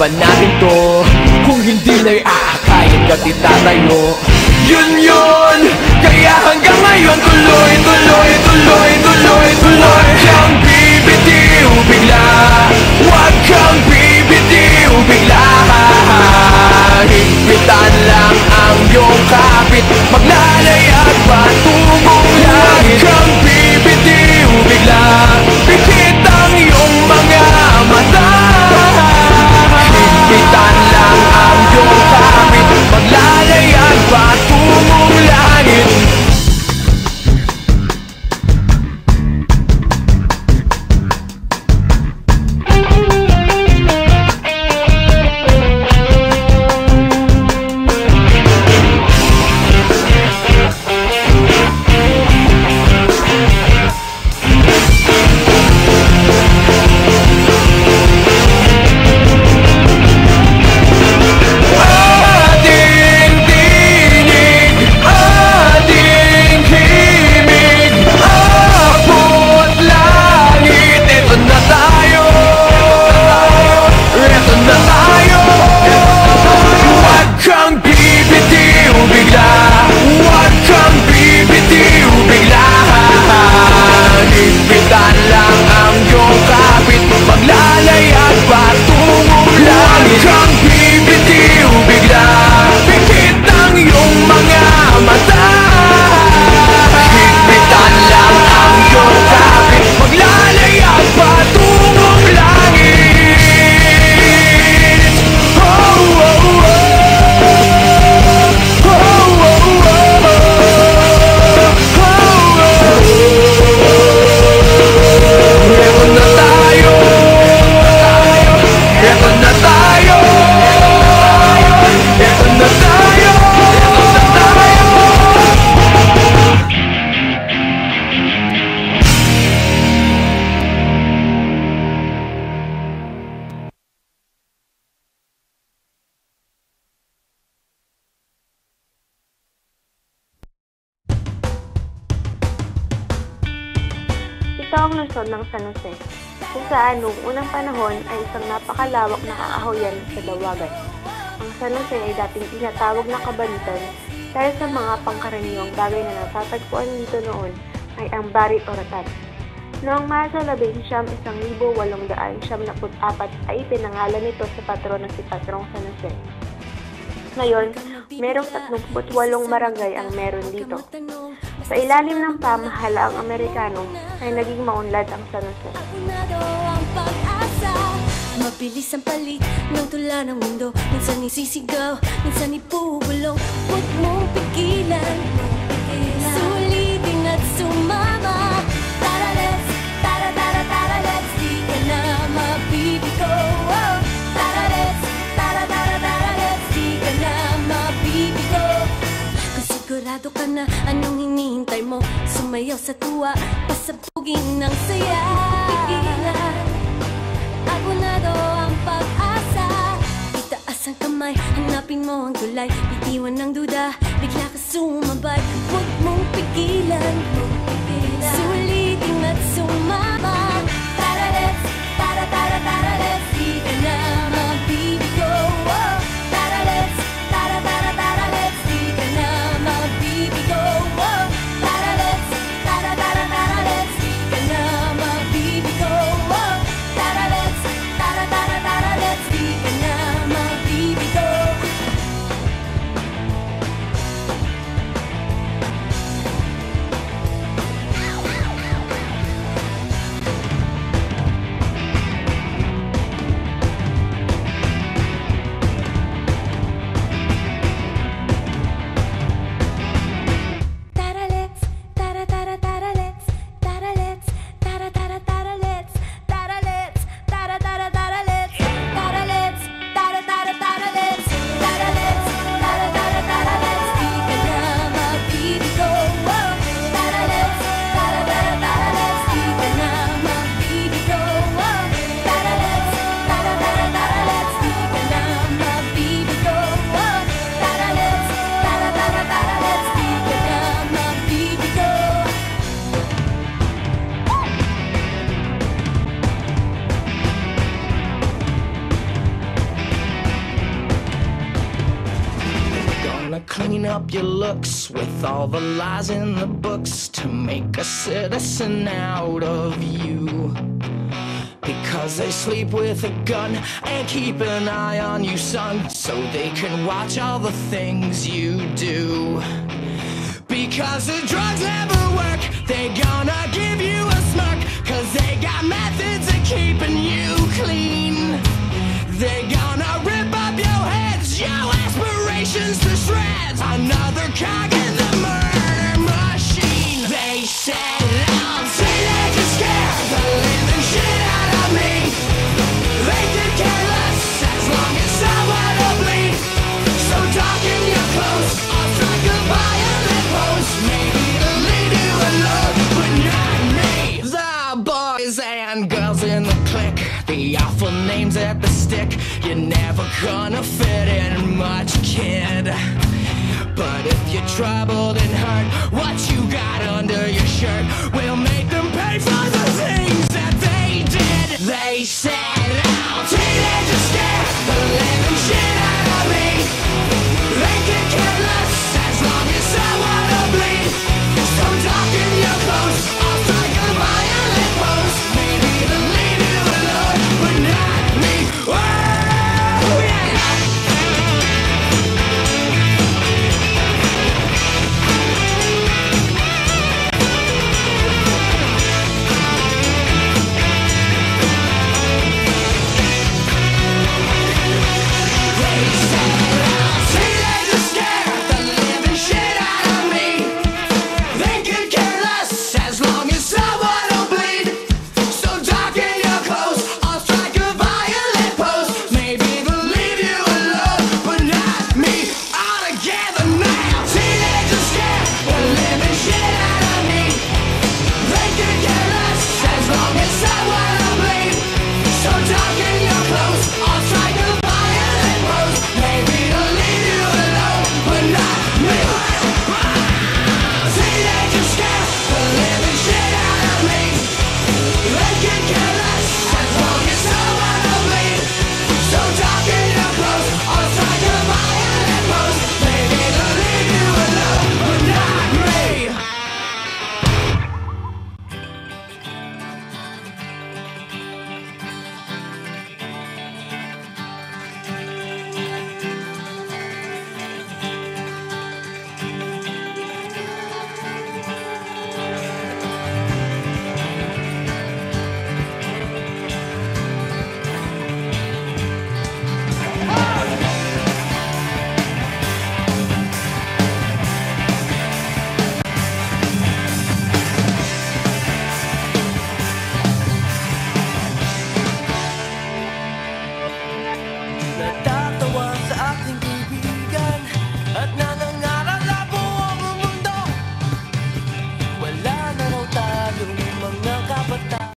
ba natin to? Kung hindi na'y aakayin ka titatayo. Yun, kaya hanggang ngayon tuloy, tuloy, tuloy, tuloy, tuloy. Huwag kang bibitiw bigla, huwag kang bibitiw bigla. Higpitan lang ang iyong kapit, maglalayag patungong langit. Huwag kang bibitiw bigla, pikit ang iyong mga mata. Higpitan lang ang iyong kapit, maglalayag patungong langit. Ito ang lungsod ng San Jose, kung saan noong unang panahon ay isang napakalawak na kaahoyan sa dawagan. Ang San Jose ay dating tinatawag na Kabanitan dahil sa mga pangkaraniwang bagay na natatagpuan dito noon ay ang barit o ratad. Noong Marso 11, 1874 ay pinangalan nito sa patron na si Patrong San Jose. Ngayon, merong 38 barangay ang meron dito. Sa ilalim ng pamahalaang Amerikano ay naging maunlad ang San Jose. Mabilis ang palit ng tula ng mundo. Minsan isisigaw, minsan ipubulong. Huwag mong pigilan, sulitin at sumama. Tara let's, tara tara tara let's, di ka na mabibigo. Tara let's, tara tara tara let's, di ka na mabibigo. Kung sigurado ka na anong hinihintay mo, sumayaw sa tuwa, pasabugin ng saya. Pigilan, abonado ang pag-asa. Itaas ang kamay, hanapin mo ang tulay. Bitiwan ng duda, bigla ka sumabay. Huwag mong pigilan, sulitin at sumama. Tara let's, tara tara tara let's, di ka na mabibigo. Tara let's, tara tara tara let's, di ka na mabibigo. Tara let's, tara tara tara let's, di ka na mabibigo. Tara let's, tara tara tara let's, di ka na mabibigo. up your looks with all the lies in the books to make a citizen out of you. Because they sleep with a gun and keep an eye on you, son, so they can watch all the things you do. Because the drugs never work, they gonna give you a smirk, cause they got methods of keeping you clean. They gonna rip up your heads, your aspirations to shreds, another cog in the murder machine. They said I'm teenagers scare the living shit out of me. They could care less as long as someone will bleed. So darken your clothes, I'll strike a violent pose. Maybe to lead you alone, but not me. The boys and girls in the clique, the awful names at the stick. You're never gonna fit in much, kid. But if you're troubled and hurt, what you got under your shirt will make them pay for the things that they did. They said